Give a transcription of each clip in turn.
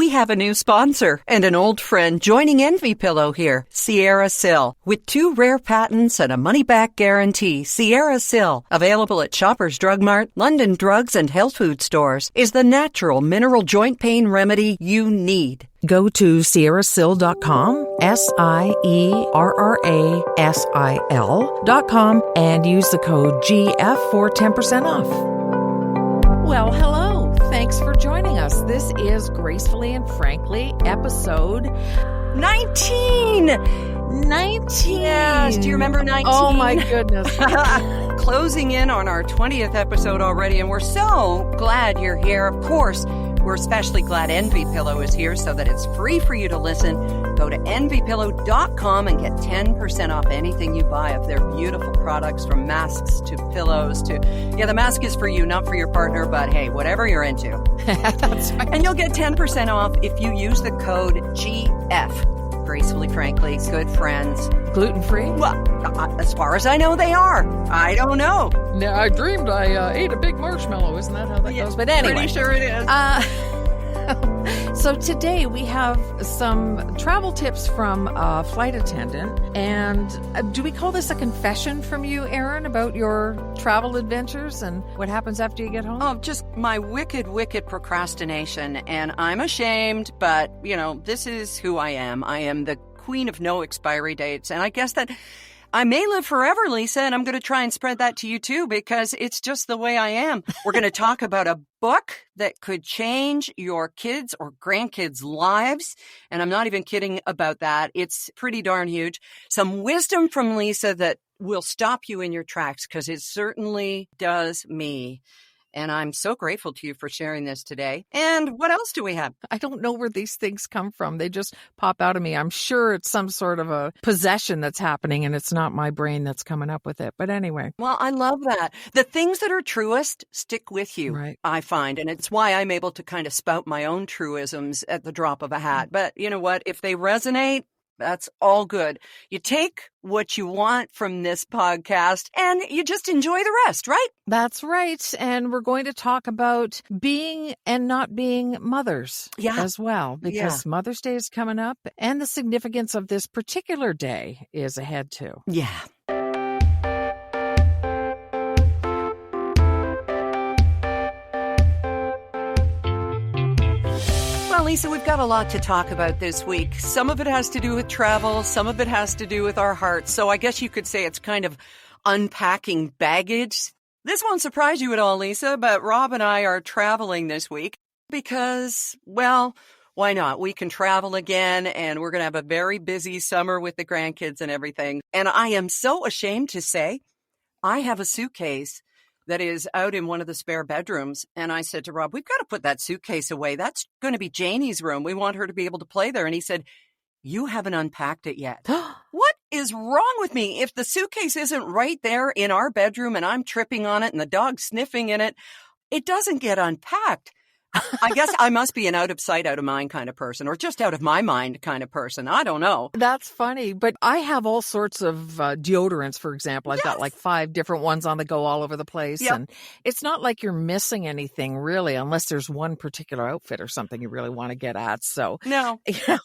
We have a new sponsor and an old friend joining Envy Pillow here, Sierra Sil. With 2 rare patents and a money-back guarantee, Sierra Sil, available at Shoppers Drug Mart, London Drugs and Health Food stores, is the natural mineral joint pain remedy you need. Go to sierrasil.com, SIERRASIL.com, and use the code GF for 10% off. Well, hello. Thanks for joining us. This is Gracefully and Frankly, episode 19! 19. Yes, do you remember 19? Oh my goodness. Closing in on our 20th episode already, and we're so glad you're here. Of course, we're especially glad Envy Pillow is here so that it's free for you to listen. Go to envypillow.com and get 10% off anything you buy of their beautiful products, from masks to pillows to, the mask is for you, not for your partner, but hey, whatever you're into. That's right. And you'll get 10% off if you use the code GF. Gracefully, Frankly, good friends. Gluten-free? Well, as far as I know, they are. I don't know. No, I dreamed I ate a big marshmallow. Isn't that how that goes? But anyway. Pretty sure it is. So today we have some travel tips from a flight attendant. And do we call this a confession from you, Erin, about your travel adventures and what happens after you get home? Oh, just my wicked, wicked procrastination. And I'm ashamed, but, this is who I am. I am the queen of no expiry dates. And I guess that I may live forever, Lisa, and I'm going to try and spread that to you too, because it's just the way I am. We're going to talk about a book that could change your kids' or grandkids' lives. And I'm not even kidding about that. It's pretty darn huge. Some wisdom from Lisa that will stop you in your tracks, because it certainly does me. And I'm so grateful to you for sharing this today. And what else do we have? I don't know where these things come from. They just pop out of me. I'm sure it's some sort of a possession that's happening, and it's not my brain that's coming up with it. But anyway. Well, I love that. The things that are truest stick with you, right. I find. And it's why I'm able to kind of spout my own truisms at the drop of a hat. But you know what? If they resonate, that's all good. You take what you want from this podcast and you just enjoy the rest, right? That's right. And we're going to talk about being and not being mothers as well, because Mother's Day is coming up and the significance of this particular day is ahead too. Yeah. Well, Lisa, we've got a lot to talk about this week. Some of it has to do with travel. Some of it has to do with our hearts. So I guess you could say it's kind of unpacking baggage. This won't surprise you at all, Lisa, but Rob and I are traveling this week because, well, why not? We can travel again, and we're going to have a very busy summer with the grandkids and everything. And I am so ashamed to say I have a suitcase that is out in one of the spare bedrooms. And I said to Rob, we've got to put that suitcase away. That's going to be Janie's room. We want her to be able to play there. And he said, you haven't unpacked it yet. What is wrong with me? If the suitcase isn't right there in our bedroom and I'm tripping on it and the dog's sniffing in it, it doesn't get unpacked. I guess I must be an out of sight, out of mind kind of person, or just out of my mind kind of person. I don't know. That's funny. But I have all sorts of deodorants, for example. I've got like 5 different ones on the go all over the place. Yep. And it's not like you're missing anything really, unless there's one particular outfit or something you really want to get at. So no, it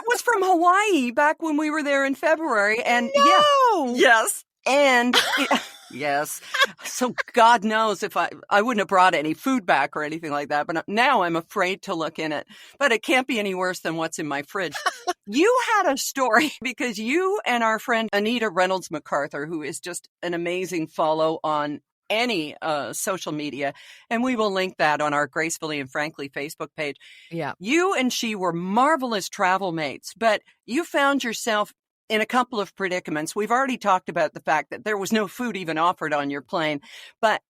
was from Hawaii back when we were there in February. And yes. And yes. So God knows if I wouldn't have brought any food back or anything like that. But now I'm afraid to look in it. But it can't be any worse than what's in my fridge. You had a story because you and our friend Anita Reynolds MacArthur, who is just an amazing follow on any social media, and we will link that on our Gracefully and Frankly Facebook page. Yeah. You and she were marvelous travel mates, but you found yourself in a couple of predicaments. We've already talked about the fact that there was no food even offered on your plane, but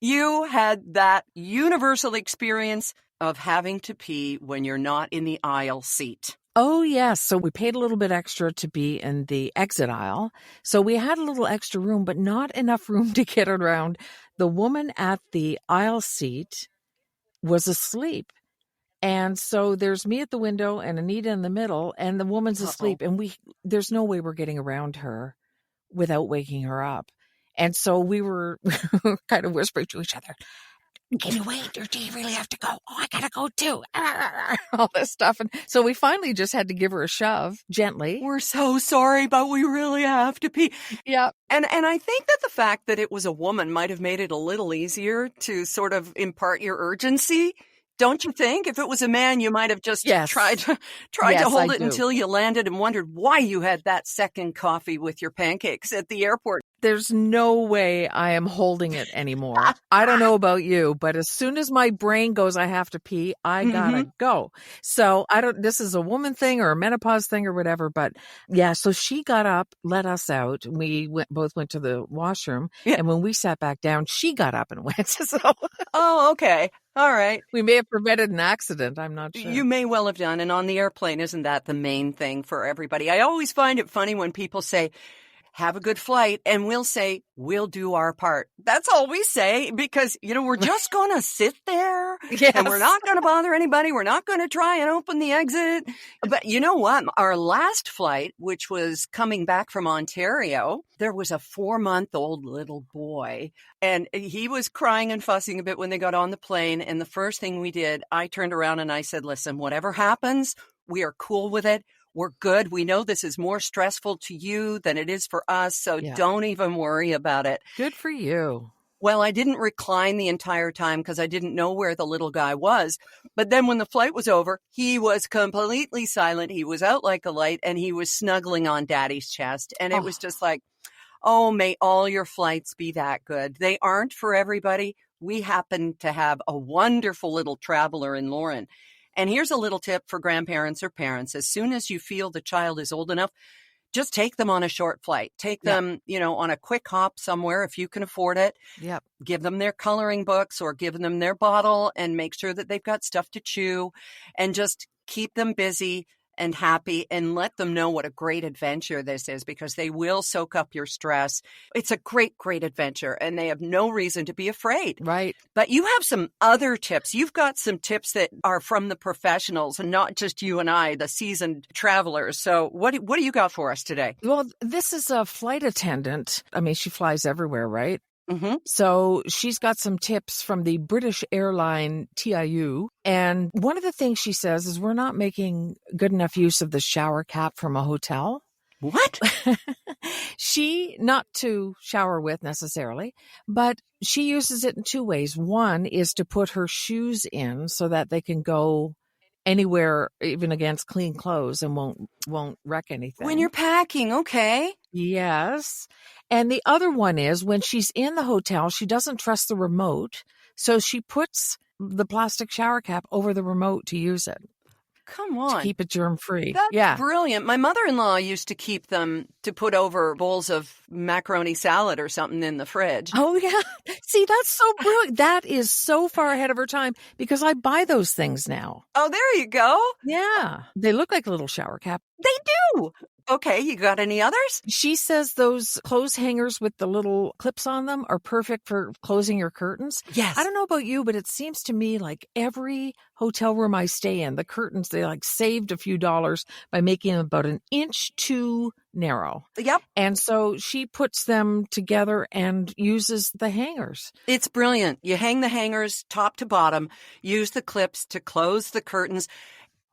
you had that universal experience of having to pee when you're not in the aisle seat. Oh, yes. So we paid a little bit extra to be in the exit aisle. So we had a little extra room, but not enough room to get around. The woman at the aisle seat was asleep. And so there's me at the window and Anita in the middle, and the woman's asleep. And there's no way we're getting around her without waking her up. And so we were kind of whispering to each other, can you wait? Or do you really have to go? Oh, I gotta go too. All this stuff. And so we finally just had to give her a shove gently. We're so sorry, but we really have to pee. Yeah. And I think that the fact that it was a woman might have made it a little easier to sort of impart your urgency. Don't you think? If it was a man, you might have just tried to hold it until you landed and wondered why you had that second coffee with your pancakes at the airport. There's no way I am holding it anymore. I don't know about you, but as soon as my brain goes, I have to pee, I gotta go. So this is a woman thing or a menopause thing or whatever, but yeah, so she got up, let us out. We both went to the washroom. Yeah. And when we sat back down, she got up and went. So. Oh, okay. All right. We may have prevented an accident. I'm not sure. You may well have done. And on the airplane, isn't that the main thing for everybody? I always find it funny when people say, have a good flight, and we'll say, we'll do our part. That's all we say because, we're just going to sit there and we're not going to bother anybody. We're not going to try and open the exit. But you know what? Our last flight, which was coming back from Ontario, there was a 4-month-old little boy and he was crying and fussing a bit when they got on the plane. And the first thing we did, I turned around and I said, listen, whatever happens, we are cool with it. We're good. We know this is more stressful to you than it is for us, so don't even worry about it. Good for you. Well, I didn't recline the entire time because I didn't know where the little guy was. But then when the flight was over, he was completely silent. He was out like a light, and he was snuggling on Daddy's chest. And it was just like, oh, may all your flights be that good. They aren't for everybody. We happen to have a wonderful little traveler in Lauren. And here's a little tip for grandparents or parents. As soon as you feel the child is old enough, just take them on a short flight. Take them, on a quick hop somewhere if you can afford it. Yep. Give them their coloring books or give them their bottle and make sure that they've got stuff to chew and just keep them busy and happy and let them know what a great adventure this is because they will soak up your stress. It's a great, great adventure and they have no reason to be afraid. Right. But you have some other tips. You've got some tips that are from the professionals and not just you and I, the seasoned travelers. So what do you got for us today? Well, this is a flight attendant. I mean, she flies everywhere, right? Mm-hmm. So she's got some tips from the British airline TIU. And one of the things she says is we're not making good enough use of the shower cap from a hotel. What? She, not to shower with necessarily, but she uses it in two ways. One is to put her shoes in so that they can go anywhere, even against clean clothes, and won't wreck anything. When you're packing, okay. Yes. And the other one is when she's in the hotel, she doesn't trust the remote. So she puts the plastic shower cap over the remote to use it. Come on. To keep it germ-free. That's brilliant. My mother-in-law used to keep them to put over bowls of macaroni salad or something in the fridge. Oh, yeah. See, that's so brilliant. That is so far ahead of her time because I buy those things now. Oh, there you go. Yeah. They look like a little shower cap. They do. Okay, you got any others? She says those clothes hangers with the little clips on them are perfect for closing your curtains. Yes. I don't know about you, but it seems to me like every hotel room I stay in, the curtains, they saved a few dollars by making them about an inch too narrow. Yep. And so she puts them together and uses the hangers. It's brilliant. You hang the hangers top to bottom, use the clips to close the curtains.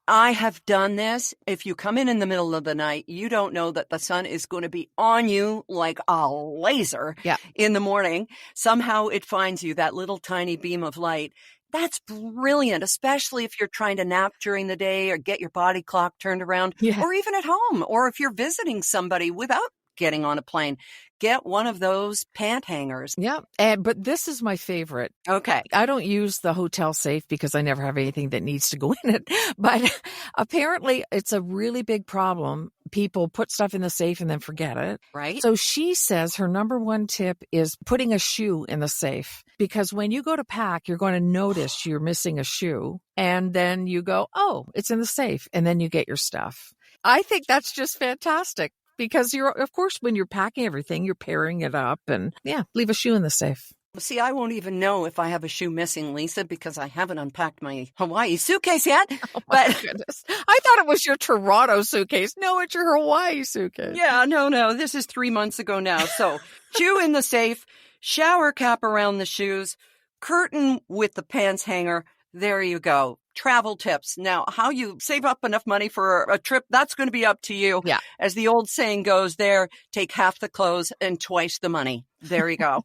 I have done this. If you come in the middle of the night, you don't know that the sun is going to be on you like a laser in the morning. Somehow it finds you, that little tiny beam of light. That's brilliant, especially if you're trying to nap during the day or get your body clock turned around, or even at home, or if you're visiting somebody without getting on a plane. Get one of those pant hangers. Yeah. But this is my favorite. Okay. I don't use the hotel safe because I never have anything that needs to go in it. But apparently it's a really big problem. People put stuff in the safe and then forget it. Right. So she says her number one tip is putting a shoe in the safe because when you go to pack, you're going to notice you're missing a shoe. And then you go, oh, it's in the safe. And then you get your stuff. I think that's just fantastic. Because of course, when you're packing everything, you're pairing it up and leave a shoe in the safe. See, I won't even know if I have a shoe missing, Lisa, because I haven't unpacked my Hawaii suitcase yet. Oh my goodness. I thought it was your Toronto suitcase. No, it's your Hawaii suitcase. Yeah, no. This is 3 months ago now. So shoe in the safe, shower cap around the shoes, curtain with the pants hanger. There you go. Travel tips. Now, how you save up enough money for a trip, that's going to be up to you. Yeah. As the old saying goes there, take half the clothes and twice the money. There you go.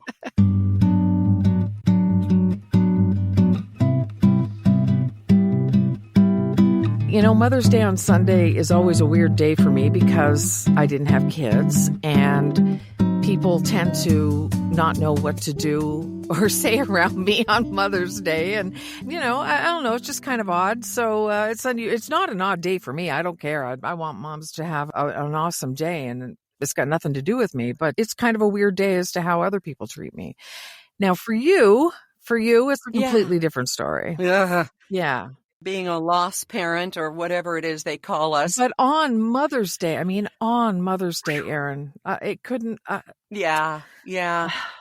You know, Mother's Day on Sunday is always a weird day for me because I didn't have kids, and people tend to not know what to do or say around me on Mother's Day. And, you know, I don't know, it's just kind of odd. So it's not an odd day for me. I don't care. I want moms to have an awesome day, and it's got nothing to do with me. But it's kind of a weird day as to how other people treat me. Now, for you, it's a completely different story. Yeah. Being a lost parent or whatever it is they call us. But on Mother's Day, Erin, it couldn't. Yeah.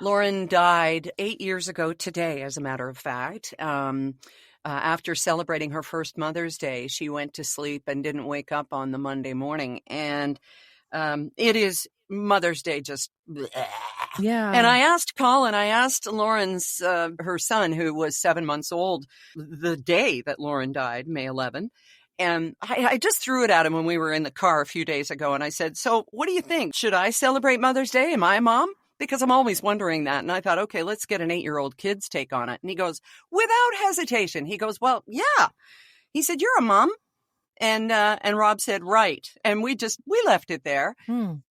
Lauren died 8 years ago today, as a matter of fact. After celebrating her first Mother's Day, she went to sleep and didn't wake up on the Monday morning. And it is Mother's Day just bleh. Yeah. And I asked Lauren's, her son, who was 7 months old, the day that Lauren died, May 11. And I just threw it at him when we were in the car a few days ago. And I said, so what do you think? Should I celebrate Mother's Day? Am I a mom? Because I'm always wondering that. And I thought, okay, let's get an 8-year-old kid's take on it. And he goes, without hesitation. He goes, well, yeah. He said, you're a mom. And Rob said, right. And we left it there.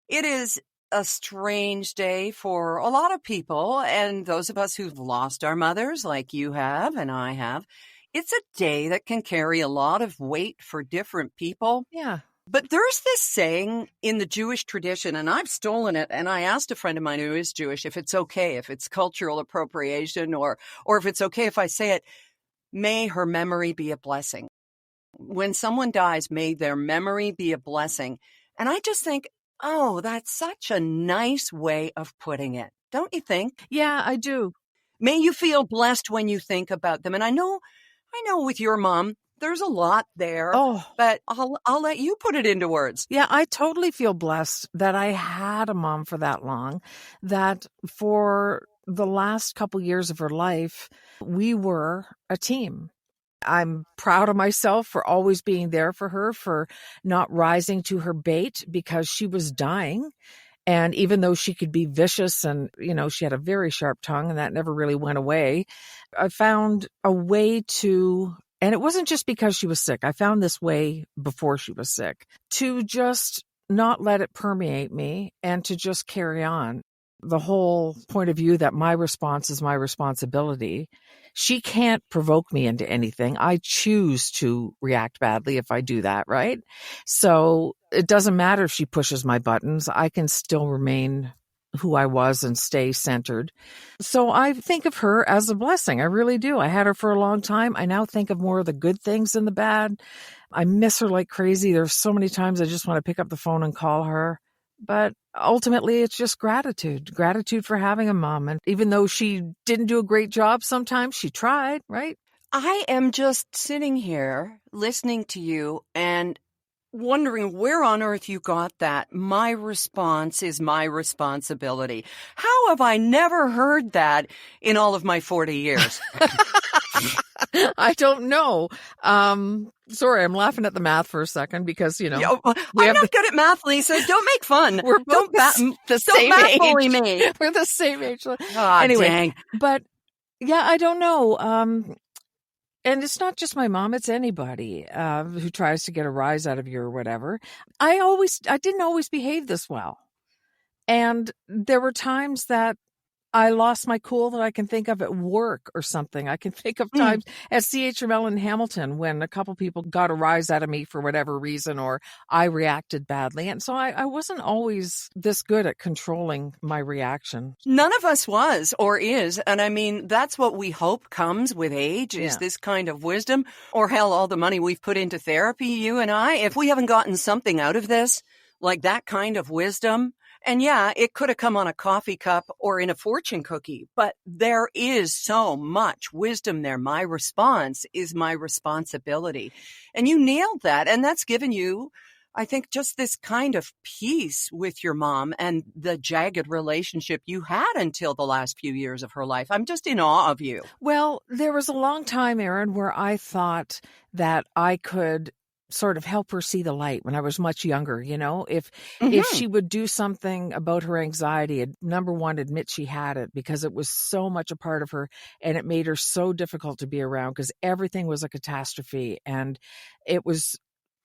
It is a strange day for a lot of people. And those of us who've lost our mothers, like you have and I have, it's a day that can carry a lot of weight for different people. Yeah. But there's this saying in the Jewish tradition, and I've stolen it. And I asked a friend of mine who is Jewish if it's okay, if it's cultural appropriation, or if it's okay if I say it, may her memory be a blessing. When someone dies, may their memory be a blessing. And I just think, oh, that's such a nice way of putting it. Don't you think? Yeah, I do. May you feel blessed when you think about them. And I know with your mom, there's a lot there, but I'll let you put it into words. Yeah, I totally feel blessed that I had a mom for that long, that for the last couple years of her life, we were a team. I'm proud of myself for always being there for her, for not rising to her bait because she was dying. And even though she could be vicious and, you know, she had a very sharp tongue and that never really went away, I found a way to, and it wasn't just because she was sick. I found this way before she was sick to just not let it permeate me and to just carry on. The whole point of view that my response is my responsibility. She can't provoke me into anything. I choose to react badly if I do that, right? So it doesn't matter if she pushes my buttons. I can still remain who I was and stay centered. So I think of her as a blessing. I really do. I had her for a long time. I now think of more of the good things than the bad. I miss her like crazy. There's so many times I just want to pick up the phone and call her. But ultimately, it's just gratitude for having a mom. And even though she didn't do a great job sometimes, she tried, right? I am just sitting here listening to you and wondering where on earth you got that. My response is my responsibility. How have I never heard that in all of my 40 years? I don't know. Sorry, I'm laughing at the math for a second because, you know. I'm not good at math, Lisa. Don't make fun. We're both the same age. Bully me. We're the same age. Anyway, dang. But yeah, I don't know. And it's not just my mom, it's anybody who tries to get a rise out of you or whatever. I didn't always behave this well. And there were times that I lost my cool that I can think of at work or something. I can think of times at CHML in Hamilton when a couple people got a rise out of me for whatever reason, or I reacted badly. And so I wasn't always this good at controlling my reaction. None of us was or is. And I mean, that's what we hope comes with age is this kind of wisdom, or hell, all the money we've put into therapy, you and I, if we haven't gotten something out of this, like that kind of wisdom. And yeah, it could have come on a coffee cup or in a fortune cookie, but there is so much wisdom there. My response is my responsibility. And you nailed that. And that's given you I think just this kind of peace with your mom and the jagged relationship you had until the last few years of her life. I'm just in awe of you. Well, there was a long time, Erin, where I thought that I could sort of help her see the light when I was much younger. If she would do something about her anxiety, number one, admit she had it, because it was so much a part of her and it made her so difficult to be around because everything was a catastrophe and it was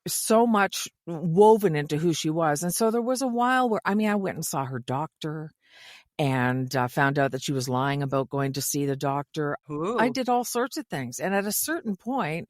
so much woven into who she was. And so there was a while where, I went and saw her doctor and found out that she was lying about going to see the doctor. Ooh. I did all sorts of things. And at a certain point,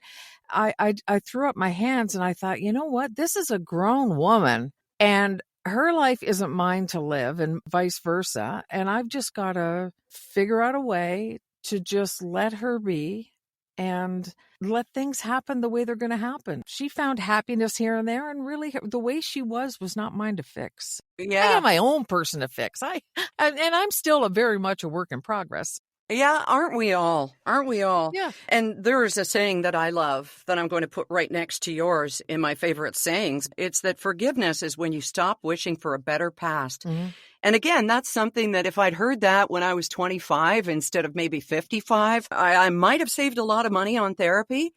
I threw up my hands and I thought, you know what? This is a grown woman and her life isn't mine to live and vice versa. And I've just got to figure out a way to just let her be and let things happen the way they're going to happen. She found happiness here and there, and really the way she was not mine to fix. Yeah. I got my own person to fix. And I'm still very much a work in progress. Yeah, aren't we all? Aren't we all? Yeah. And there is a saying that I love that I'm going to put right next to yours in my favorite sayings. It's that forgiveness is when you stop wishing for a better past. Mm-hmm. And again, that's something that if I'd heard that when I was 25 instead of maybe 55, I might have saved a lot of money on therapy.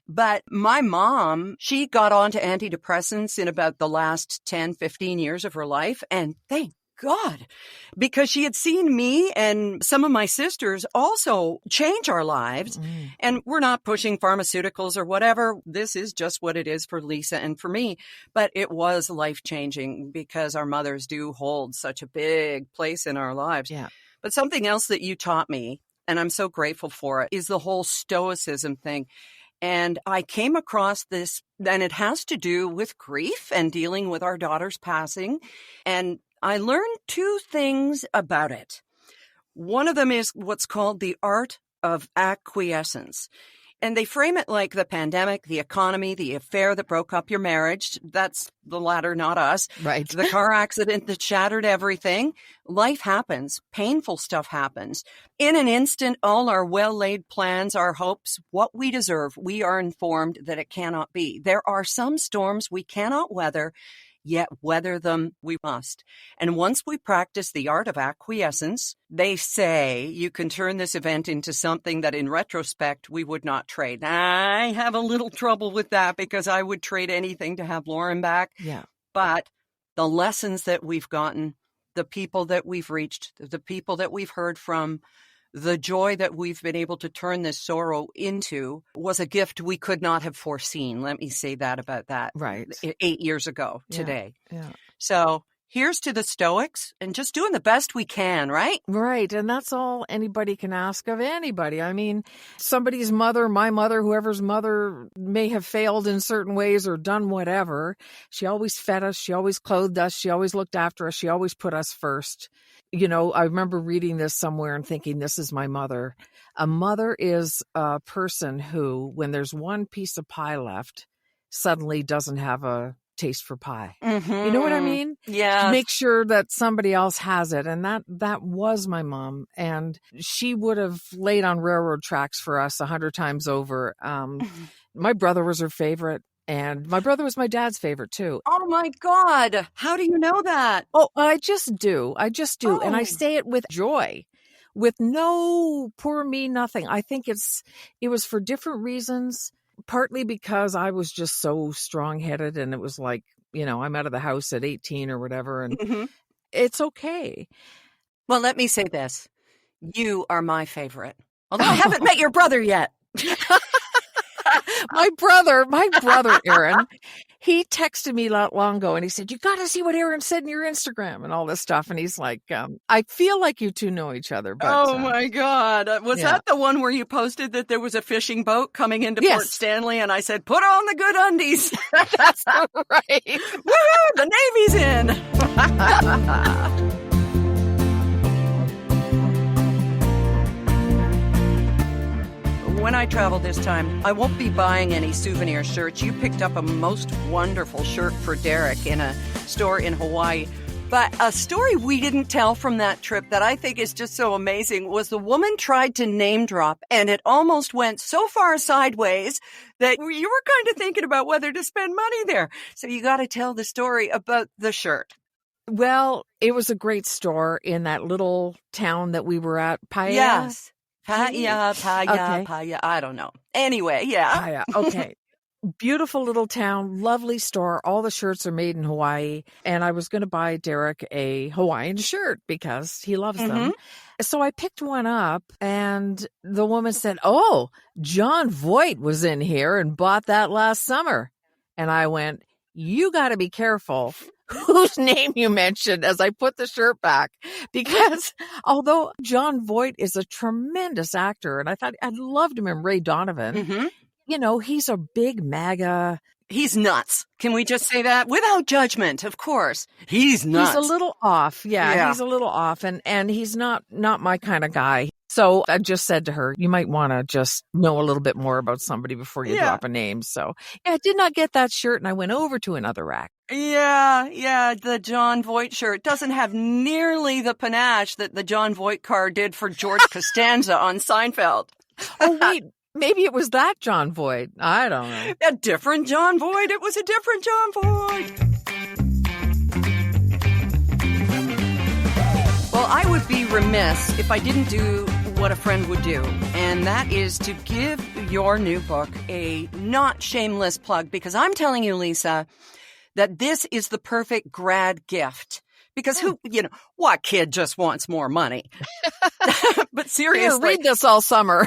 But my mom, she got onto antidepressants in about the last 10, 15 years of her life. And thank God, because she had seen me and some of my sisters also change our lives. Mm. And we're not pushing pharmaceuticals or whatever. This is just what it is for Lisa and for me. But it was life-changing because our mothers do hold such a big place in our lives. Yeah. But something else that you taught me, and I'm so grateful for it, is the whole stoicism thing. And I came across this, and it has to do with grief and dealing with our daughter's passing. And I learned two things about it. One of them is what's called the art of acquiescence. And they frame it like the pandemic, the economy, the affair that broke up your marriage. That's the latter, not us. Right. The car accident that shattered everything. Life happens. Painful stuff happens. In an instant, all our well-laid plans, our hopes, what we deserve, we are informed that it cannot be. There are some storms we cannot weather, yet weather them we must. And once we practice the art of acquiescence, they say you can turn this event into something that in retrospect we would not trade. I have a little trouble with that because I would trade anything to have Lauren back. Yeah. But the lessons that we've gotten, the people that we've reached, the people that we've heard from, the joy that we've been able to turn this sorrow into was a gift we could not have foreseen. Let me say that about that. Right. 8 years ago today. Yeah. So here's to the Stoics and just doing the best we can, right? Right. And that's all anybody can ask of anybody. I mean, somebody's mother, my mother, whoever's mother may have failed in certain ways or done whatever. She always fed us. She always clothed us. She always looked after us. She always put us first. You know, I remember reading this somewhere and thinking, this is my mother. A mother is a person who, when there's one piece of pie left, suddenly doesn't have a taste for pie. Mm-hmm. You know what I mean? Yeah. Make sure that somebody else has it. And that was my mom. And she would have laid on railroad tracks for us 100 times over. My brother was her favorite. And my brother was my dad's favorite, too. Oh, my God. How do you know that? Oh, I just do. Oh. And I say it with joy, with no poor me, nothing. I think it was for different reasons, partly because I was just so strong-headed and it was like, you know, I'm out of the house at 18 or whatever, and It's okay. Well, let me say this. You are my favorite. Although I haven't met your brother yet. My brother, Aaron, he texted me not long ago and he said, you got to see what Aaron said in your Instagram and all this stuff. And he's like, I feel like you two know each other. But, oh, my God. Was that the one where you posted that there was a fishing boat coming into Port Stanley? And I said, put on the good undies. That's right. Woo-hoo, the Navy's in. When I travel this time, I won't be buying any souvenir shirts. You picked up a most wonderful shirt for Derek in a store in Hawaii. But a story we didn't tell from that trip that I think is just so amazing was the woman tried to name drop, and it almost went so far sideways that you were kind of thinking about whether to spend money there. So you got to tell the story about the shirt. Well, it was a great store in that little town that we were at. Paya? Yes. Paya. Okay. I don't know. Anyway, yeah. Paya. Okay. Beautiful little town, lovely store. All the shirts are made in Hawaii. And I was going to buy Derek a Hawaiian shirt because he loves them. So I picked one up and the woman said, "Oh, John Voight was in here and bought that last summer." And I went, "You got to be careful whose name you mentioned," as I put the shirt back, because although John Voight is a tremendous actor, and I thought I'd loved him in Ray Donovan, you know, he's a big MAGA. He's nuts. Can we just say that? Without judgment, of course. He's nuts. He's a little off. Yeah, he's a little off. And he's not my kind of guy. So I just said to her, you might want to just know a little bit more about somebody before you drop a name. So I did not get that shirt, and I went over to another rack. Yeah, the John Voight shirt doesn't have nearly the panache that the John Voight car did for George Costanza on Seinfeld. Oh, wait. Maybe it was that John Voight. I don't know. A different John Voight. It was a different John Voight. Well, I would be remiss if I didn't do what a friend would do, and that is to give your new book a not shameless plug, because I'm telling you, Lisa, that this is the perfect grad gift. Because what kid just wants more money? But seriously. Here, read this all summer.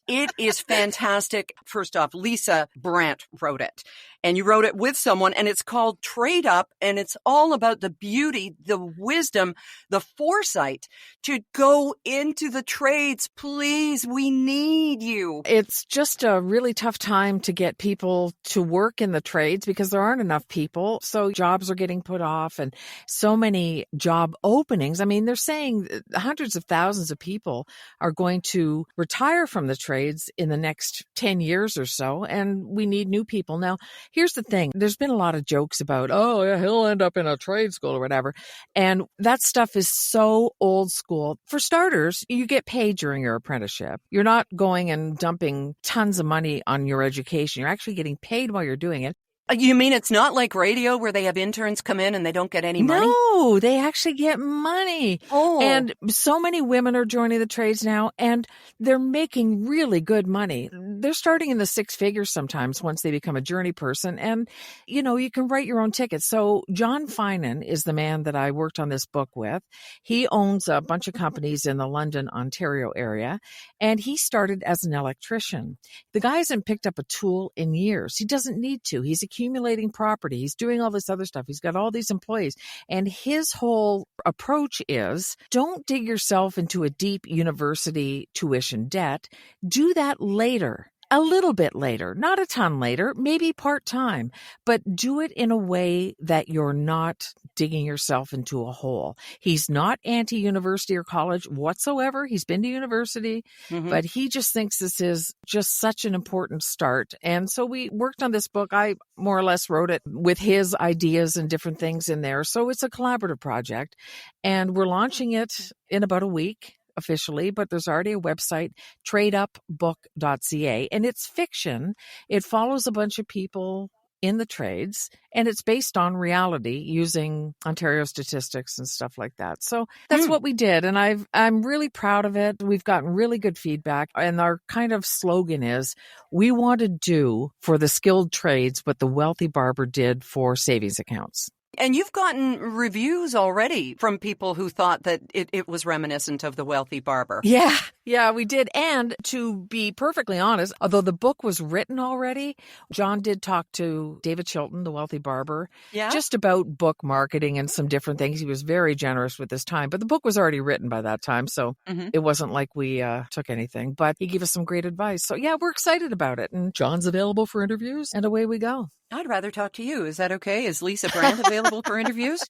It is fantastic. First off, Lisa Brandt wrote it, and you wrote it with someone, and it's called Trade Up, and it's all about the beauty, the wisdom, the foresight to go into the trades. Please, we need you. It's just a really tough time to get people to work in the trades because there aren't enough people. So jobs are getting put off, and so many job openings. I mean, they're saying hundreds of thousands of people are going to retire from the trades in the next 10 years or so, and we need new people. Now, here's the thing. There's been a lot of jokes about, oh, yeah, he'll end up in a trade school or whatever. And that stuff is so old school. For starters, you get paid during your apprenticeship. You're not going and dumping tons of money on your education. You're actually getting paid while you're doing it. You mean it's not like radio where they have interns come in and they don't get any money? No, they actually get money. Oh. And so many women are joining the trades now, and they're making really good money. They're starting in the six figures sometimes once they become a journey person. And, you can write your own tickets. So John Finan is the man that I worked on this book with. He owns a bunch of companies in the London, Ontario area, and he started as an electrician. The guy hasn't picked up a tool in years. He doesn't need to. He's accumulating property. He's doing all this other stuff. He's got all these employees. And his whole approach is, don't dig yourself into a deep university tuition debt. Do that later. A little bit later, not a ton later, maybe part-time, but do it in a way that you're not digging yourself into a hole. He's not anti-university or college whatsoever. He's been to university, but he just thinks this is just such an important start. And so we worked on this book. I more or less wrote it with his ideas and different things in there. So it's a collaborative project, and we're launching it in about a week. Officially, but there's already a website, tradeupbook.ca, and it's fiction. It follows a bunch of people in the trades, and it's based on reality using Ontario statistics and stuff like that. So that's what we did, and I'm really proud of it. We've gotten really good feedback, and our kind of slogan is, we want to do for the skilled trades what the wealthy barber did for savings accounts. And you've gotten reviews already from people who thought that it was reminiscent of The Wealthy Barber. Yeah, we did. And to be perfectly honest, although the book was written already, John did talk to David Chilton, The Wealthy Barber, just about book marketing and some different things. He was very generous with his time, but the book was already written by that time, so it wasn't like we took anything. But he gave us some great advice. So yeah, we're excited about it. And John's available for interviews, and away we go. I'd rather talk to you. Is that okay? Is Lisa Brandt available for interviews?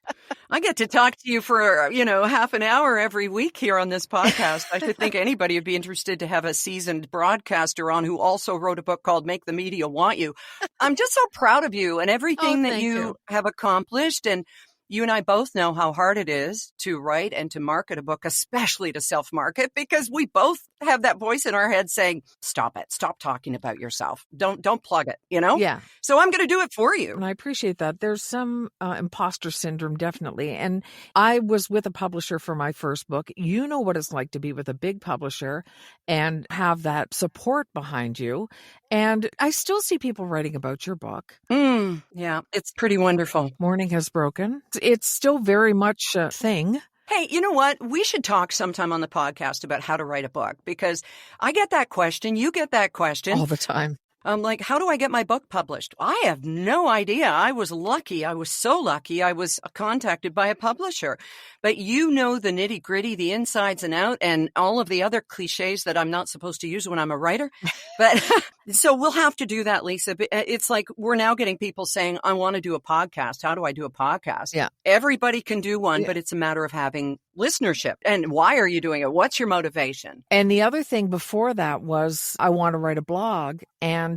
I get to talk to you for, half an hour every week here on this podcast. I should think anybody would be interested to have a seasoned broadcaster on who also wrote a book called Make the Media Want You. I'm just so proud of you and everything that you have accomplished. And You and I both know how hard it is to write and to market a book, especially to self-market, because we both have that voice in our head saying, stop it. Stop talking about yourself. Don't plug it, Yeah. So I'm going to do it for you. And I appreciate that. There's some imposter syndrome, definitely. And I was with a publisher for my first book. You know what it's like to be with a big publisher and have that support behind you. And I still see people writing about your book. Yeah, it's pretty wonderful. Morning has broken. It's still very much a thing. Hey, you know what? We should talk sometime on the podcast about how to write a book, because I get that question. You get that question. All the time. I'm like, how do I get my book published? I have no idea. I was lucky. I was so lucky. I was contacted by a publisher. But you know the nitty gritty, the insides and out, and all of the other cliches that I'm not supposed to use when I'm a writer. But so we'll have to do that, Lisa. It's like we're now getting people saying, I want to do a podcast. How do I do a podcast? Yeah. Everybody can do one, but it's a matter of having listenership. And why are you doing it? What's your motivation? And the other thing before that was I want to write a blog. And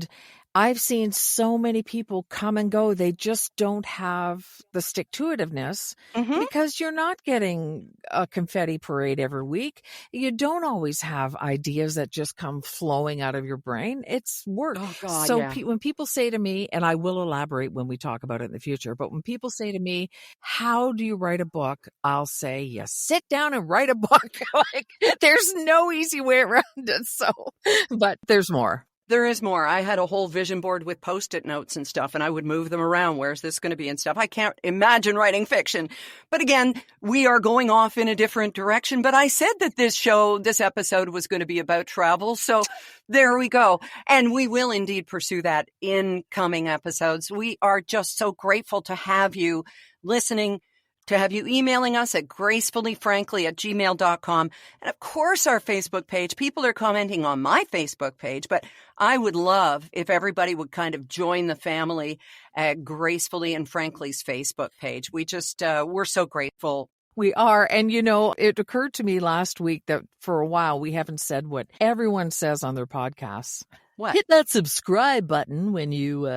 I've seen so many people come and go. They just don't have the stick-to-itiveness because you're not getting a confetti parade every week. You don't always have ideas that just come flowing out of your brain. It's work. Oh, God, so yeah. when people say to me, and I will elaborate when we talk about it in the future, but when people say to me, how do you write a book? I'll say, you sit down and write a book. Like, there's no easy way around it. So, but there's more. There is more. I had a whole vision board with Post-it notes and stuff, and I would move them around. Where's this going to be and stuff? I can't imagine writing fiction. But again, we are going off in a different direction. But I said that this episode was going to be about travel. So there we go. And we will indeed pursue that in coming episodes. We are just so grateful to have you listening, to have you emailing us at gracefullyfrankly@gmail.com. And of course, our Facebook page. People are commenting on my Facebook page, but I would love if everybody would kind of join the family at Gracefully and Frankly's Facebook page. We just, we're so grateful. We are. And, it occurred to me last week that for a while we haven't said what everyone says on their podcasts. What? Hit that subscribe button when you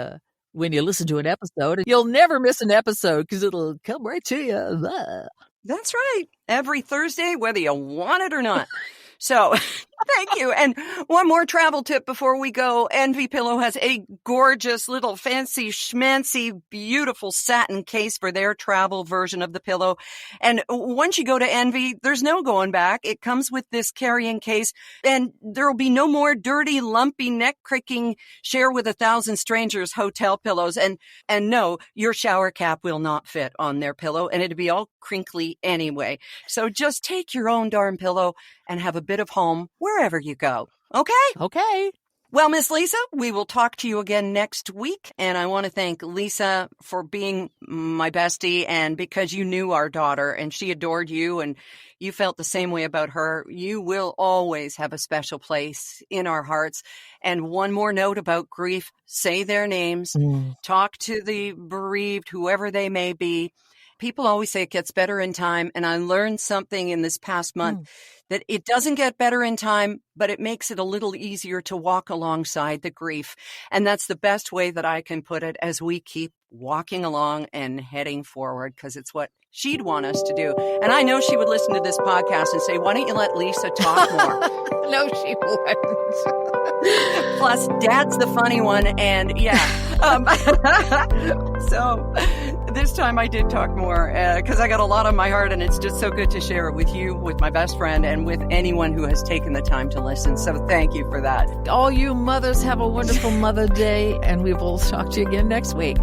listen to an episode, and you'll never miss an episode because it'll come right to you. That's right. Every Thursday, whether you want it or not. So thank you. And one more travel tip before we go. Envy Pillow has a gorgeous little fancy schmancy, beautiful satin case for their travel version of the pillow. And once you go to Envy, there's no going back. It comes with this carrying case, and there will be no more dirty, lumpy, neck-cricking, share with 1,000 strangers hotel pillows. And no, your shower cap will not fit on their pillow, and it'd be all crinkly anyway. So just take your own darn pillow and have a bit of home wherever you go. Okay? Okay. Well, Miss Lisa, we will talk to you again next week. And I want to thank Lisa for being my bestie, and because you knew our daughter and she adored you and you felt the same way about her. You will always have a special place in our hearts. And one more note about grief, say their names, talk to the bereaved, whoever they may be. People always say it gets better in time. And I learned something in this past month that it doesn't get better in time, but it makes it a little easier to walk alongside the grief. And that's the best way that I can put it as we keep walking along and heading forward, because it's what she'd want us to do. And I know she would listen to this podcast and say, why don't you let Lisa talk more? No, she wouldn't. Plus, Dad's the funny one. And so this time I did talk more because I got a lot on my heart, and it's just so good to share it with you, with my best friend, and with anyone who has taken the time to listen. So thank you for that. All you mothers have a wonderful Mother Day, and we will talk to you again next week.